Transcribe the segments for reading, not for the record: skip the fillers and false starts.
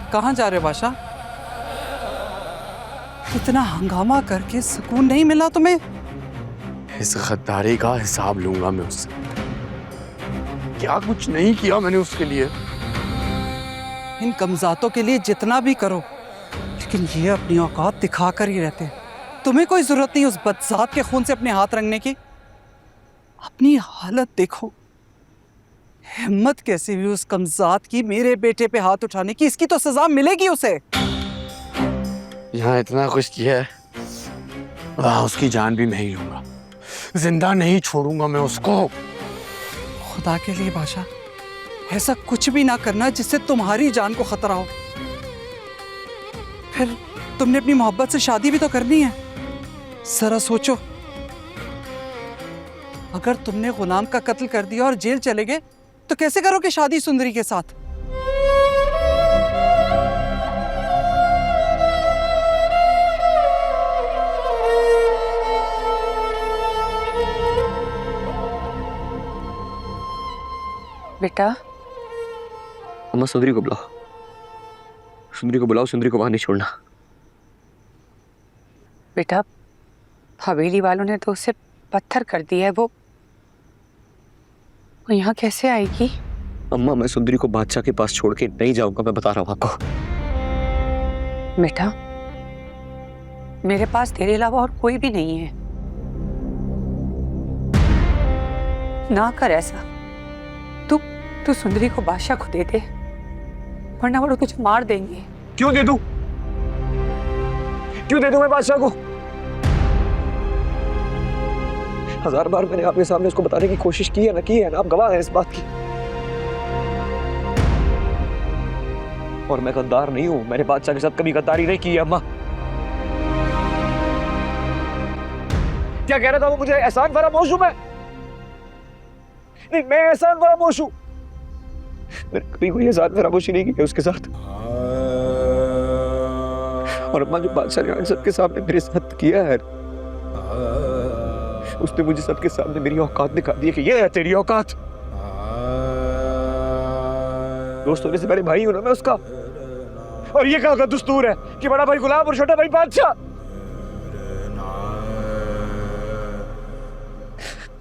कहाँ जा रहे हो बादशाह? इतना हंगामा करके सुकून नहीं मिला तुम्हें? इस गद्दारी का हिसाब लूंगा मैं उससे। क्या कुछ नहीं किया मैंने उसके लिए। इन कमजातों के लिए जितना भी करो, लेकिन ये अपनी औकात दिखा कर ही रहते हैं। तुम्हें कोई जरूरत नहीं उस बदजात के खून से अपने हाथ रंगने की। अपनी हालत देखो, हिम्मत कैसी हुई उस कमजात की मेरे बेटे पे हाथ उठाने की। इसकी तो सजा मिलेगी उसे। यहाँ इतना कुछ किया है, वहाँ उसकी जान भी मैं ही लूंगा। जिंदा नहीं छोड़ूंगा मैं उसको। खुदा के लिए बादशाह, ऐसा कुछ भी ना करना जिससे तुम्हारी जान को खतरा हो। फिर तुमने अपनी मोहब्बत से शादी भी तो करनी है। जरा सोचो, अगर तुमने गुलाम का कत्ल कर दिया और जेल चले गए तो कैसे करोगे शादी सुंदरी के साथ? बेटा, अम्मा सुंदरी को बुलाओ, सुंदरी को बुलाओ, सुंदरी को वहां नहीं छोड़ना। बेटा, हवेली वालों ने तो उसे पत्थर कर दिया है। वो यहाँ कैसे आएगी? अम्मा, मैं सुंदरी को बादशाह के पास छोड़ के नहीं जाऊंगा, मैं बता रहा हूँ आपको। बेटा, मेरे पास तेरे अलावा और कोई भी नहीं है। ना कर ऐसा। तू सुंदरी को बादशाह को दे दे, वरना वो तुझे मार देंगे। क्यों दे दूं? क्यों दे दूं मैं बादशाह को? हजार बार मैंने आपके सामने उसको बताने की कोशिश की है ना, की है ना, आप गवाह हैं इस बात की। और मैं गद्दार नहीं हूं, मैंने बादशाह के साथ कभी गद्दारी नहीं की है अम्मा। क्या कह रहा था वो मुझे? एहसान फरामोश हूं मैं? नहीं, मैं एहसान फरामोश हूं। मैंने कभी कोई एहसान फरामोशी नहीं की उसके साथ। और अम्मा, जो बादशाह ने सबके सामने मेरे साथ किया है, उसने मुझे सबके सामने मेरी औकात दिखा दी है कि ये है तेरी औकात। दोस्त होने से बड़े भाई हूं ना मैं उसका। और ये कहाँ का दस्तूर है कि बड़ा भाई गुलाम और छोटा भाई बादशाह?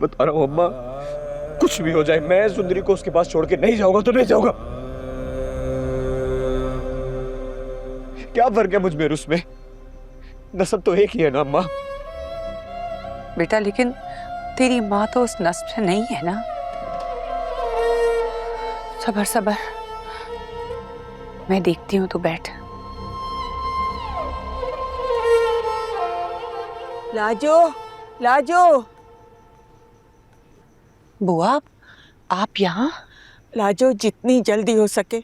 बता रहा हूं अम्मा, कुछ भी हो जाए, मैं सुंदरी को उसके पास छोड़ के नहीं जाऊंगा तो नहीं जाऊंगा। क्या फर्क है मुझ में और उसमें? नस्ब तो एक ही है ना अम्मा। बेटा, लेकिन तेरी माँ तो उस नस्ब से नहीं है ना। सबर सबर, मैं देखती हूँ, तू बैठ। लाजो, लाजो। बुआ, आप यहाँ? लाजो, जितनी जल्दी हो सके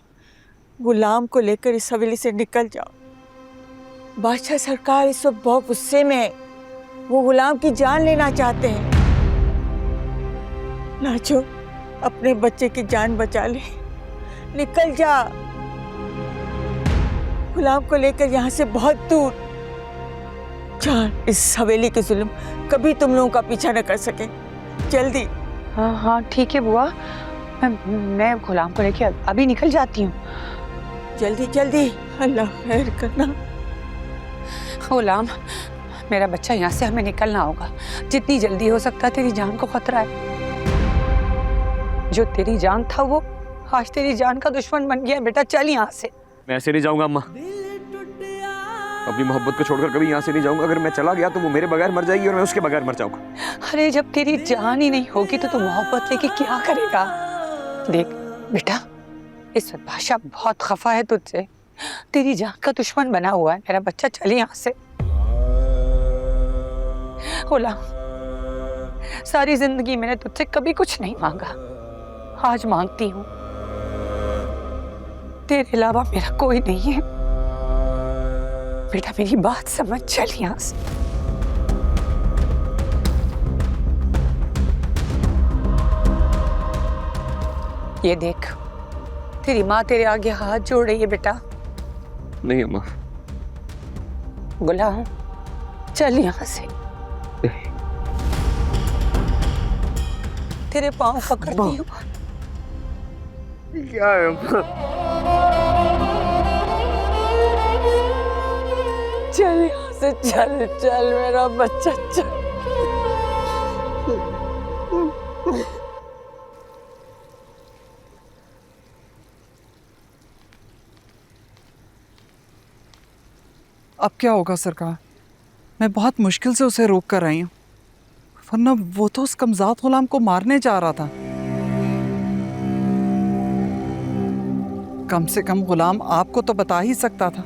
गुलाम को लेकर इस हवेली से निकल जाओ। बादशाह सरकार इस वक्त बहुत गुस्से में है। वो गुलाम की जान लेना चाहते हैं। लाजो, अपने बच्चे की जान बचा ले, निकल जा। गुलाम को लेकर यहाँ से बहुत दूर। जान, इस हवेली के जुल्म कभी तुम लोगों का पीछा न कर सके। जल्दी। हाँ हाँ ठीक है बुआ, मैं गुलाम को लेके अभी निकल जाती हूँ। जल्दी जल्दी, अल्लाह खैर करना। गुलाम, मेरा बच्चा, यहाँ से हमें निकलना होगा। जितनी जल्दी हो सकता है, तेरी जान को खतरा है। जो तेरी जान था वो आज तेरी जान का दुश्मन बन गया। बेटा चल यहाँ से। मैं ऐसे नहीं जाऊंगा अम्मा, अपनी मोहब्बत को छोड़कर कभी यहाँ से नहीं जाऊंगा। अगर मैं चला गया तो वो मेरे बगैर मर जाएगी और मैं उसके बगैर मर जाऊंगा। अरे जब तेरी जान ही नहीं होगी तो तू मोहब्बत लेके क्या करेगा? देख बेटा, इस वक्त बादशाह बहुत खफा है तुझसे, तेरी जान का दुश्मन बना हुआ है। मेरा बच्चा चले यहाँ से। गुलाम, सारी जिंदगी मैंने तुझसे कभी कुछ नहीं मांगा, आज मांगती हूँ। तेरे अलावा मेरा कोई नहीं है। बेटा मेरी बात समझ, चल यहाँ से। ये देख, तेरी माँ तेरे आगे हाथ जोड़ रही है बेटा। नहीं अम्मा। गुलाम चल यहाँ से। तेरे पाँव पकड़ती हूँ। क्या है अम्मा? चल यहाँ से, चल चल मेरा बच्चा चल। अब क्या होगा सरकार? मैं बहुत मुश्किल से उसे रोक कर आई हूँ, वरना वो तो उस कमजात गुलाम को मारने जा रहा था। कम से कम गुलाम आपको तो बता ही सकता था।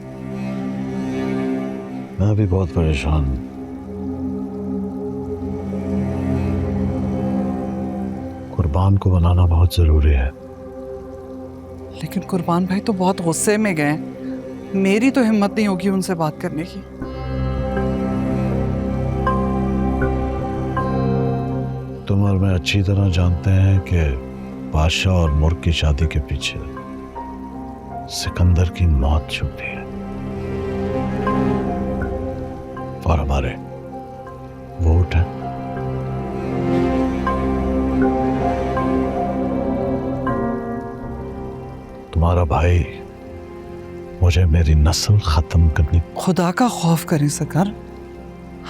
मैं भी बहुत परेशान हूं। कुर्बान को बनाना बहुत जरूरी है। लेकिन कुर्बान भाई तो बहुत गुस्से में गए, मेरी तो हिम्मत नहीं होगी उनसे बात करने की। तुम और मैं अच्छी तरह जानते हैं कि बादशाह और मुर्ग की शादी के पीछे सिकंदर की मौत छुपी है और हमारे वोट है। तुम्हारा भाई मुझे मेरी नस्ल खत्म करनी। खुदा का खौफ करें सरकार,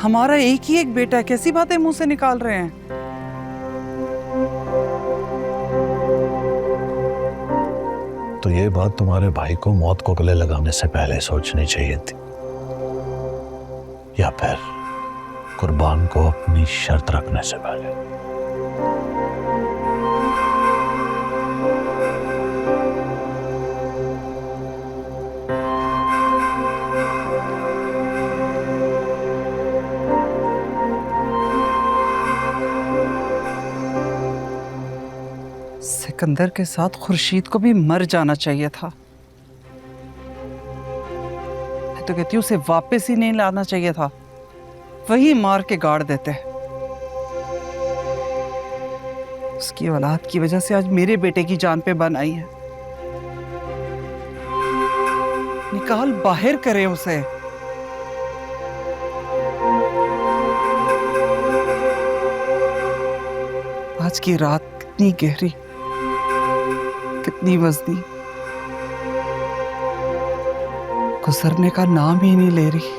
हमारा एक ही एक बेटा है, कैसी बातें मुंह से निकाल रहे हैं? तो ये बात तुम्हारे भाई को मौत को गले लगाने से पहले सोचनी चाहिए थी, या फिर कुर्बान को अपनी शर्त रखने से पहले। सिकंदर के साथ खुर्शीद को भी मर जाना चाहिए था। मैं तो कहती हूँ उसे वापस ही नहीं लाना चाहिए था, वही मार के गाड़ देते। उसकी औलाद की वजह से आज मेरे बेटे की जान पे बन आई है। निकाल बाहर करे उसे। आज की रात कितनी गहरी, कितनी वजनी, गुजरने का नाम ही नहीं ले रही।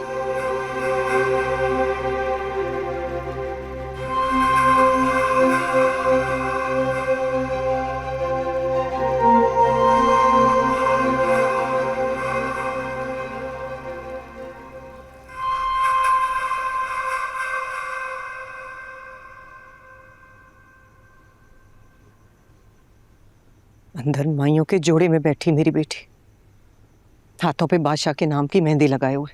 अंदर माइयों के जोड़े में बैठी मेरी बेटी, हाथों पे बादशाह के नाम की मेहंदी लगाए हुए,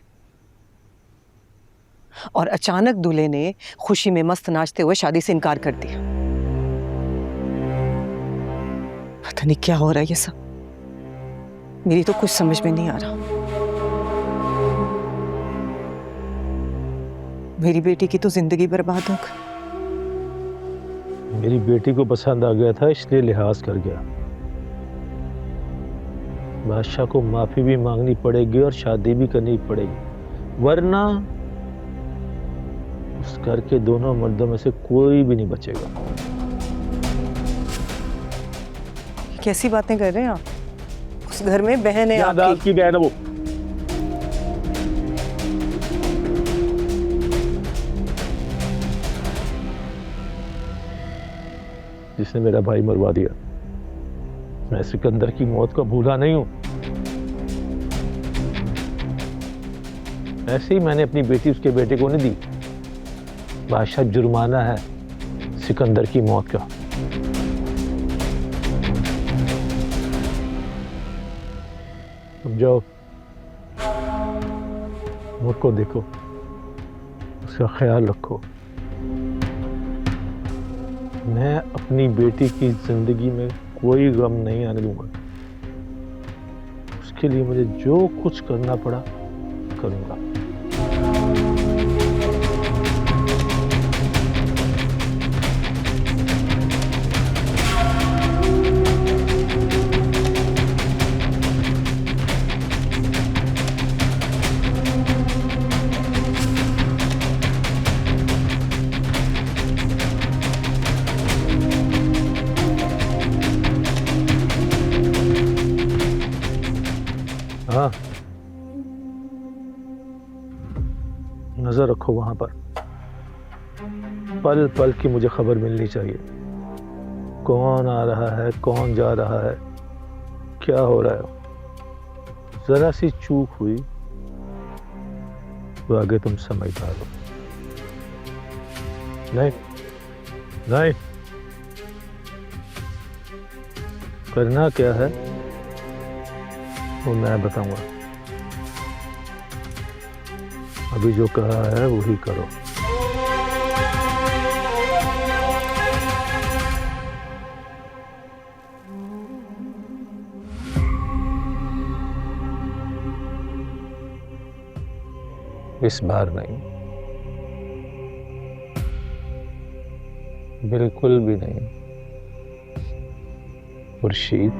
और अचानक दूल्हे ने खुशी में मस्त नाचते हुए शादी से इनकार कर दिया। पता नहीं क्या हो रहा है ये सब, मेरी तो कुछ समझ में नहीं आ रहा। मेरी बेटी की तो जिंदगी बर्बाद हो गई। मेरी बेटी को पसंद आ गया था इसलिए लिहाज कर गया। बादशाह को माफी भी मांगनी पड़ेगी और शादी भी करनी पड़ेगी, वरना उस घर के दोनों मर्दों में से कोई भी नहीं बचेगा। कैसी बातें कर रहे हैं आप? उस घर में बहन है आपकी बहन है वो। जिसने मेरा भाई मरवा दिया। मैं सिकंदर की मौत को भूला नहीं हूं। ऐसे ही मैंने अपनी बेटी उसके बेटे को नहीं दी। बादशाह जुर्माना है सिकंदर की मौत का। अब जाओ, मुझको देखो, उसका ख्याल रखो। मैं अपनी बेटी की जिंदगी में कोई गम नहीं आने दूंगा। उसके लिए मुझे जो कुछ करना पड़ा करूंगा। नजर रखो वहां पर। पल पल की मुझे खबर मिलनी चाहिए, कौन आ रहा है, कौन जा रहा है, क्या हो रहा है। जरा सी चूक हुई तो आगे तुम समझदार हो। नहीं नहीं, करना क्या है वो मैं बताऊंगा। अभी जो कहा है वही करो। इस बार नहीं, बिल्कुल भी नहीं खुर्शीद।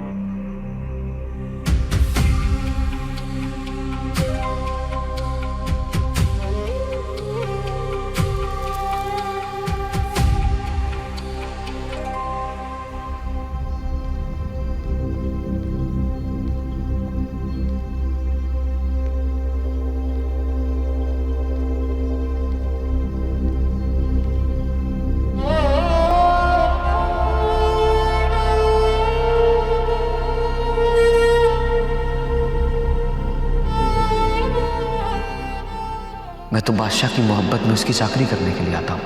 मैं तो बादशाह की मोहब्बत में उसकी चाकरी करने के लिए आता हूँ।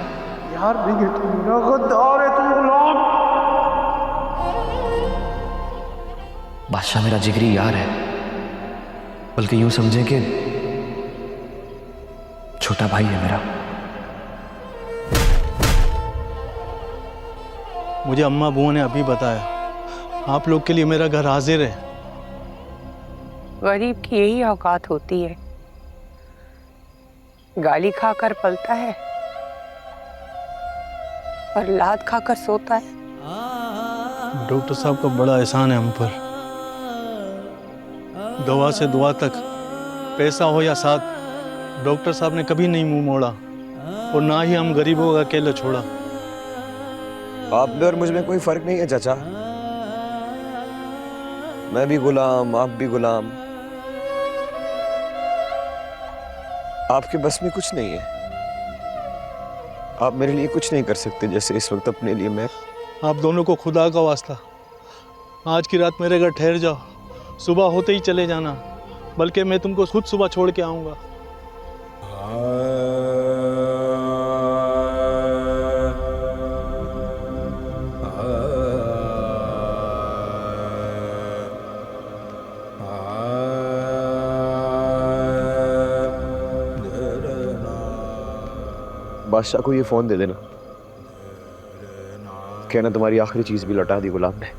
यार नहीं, तू मेरा गद्दार है, तू गुलाम। बादशाह मेरा जिगरी यार है, बल्कि यूं समझे कि छोटा भाई है मेरा। मुझे अम्मा बुआ ने अभी बताया, आप लोग के लिए मेरा घर हाजिर है। गरीब की यही औकात होती है, गाली खाकर पलता है और लात खाकर सोता है। डॉक्टर साहब का बड़ा एहसान है हम पर। दवा से दुआ तक, पैसा हो या साथ, डॉक्टर साहब ने कभी नहीं मुंह मोड़ा और ना ही हम गरीबों का अकेला छोड़ा। आप में और मुझ में कोई फर्क नहीं है चाचा। मैं भी गुलाम, आप भी गुलाम। आपके बस में कुछ नहीं है। आप मेरे लिए कुछ नहीं कर सकते जैसे इस वक्त अपने लिए मैं। आप दोनों को खुदा का वास्ता, आज की रात मेरे घर ठहर जाओ, सुबह होते ही चले जाना, बल्कि मैं तुमको खुद सुबह छोड़ के आऊँगा। बादशाह को ये फोन दे देना, कहना तुम्हारी आखिरी चीज भी लौटा दी गुलाम ने।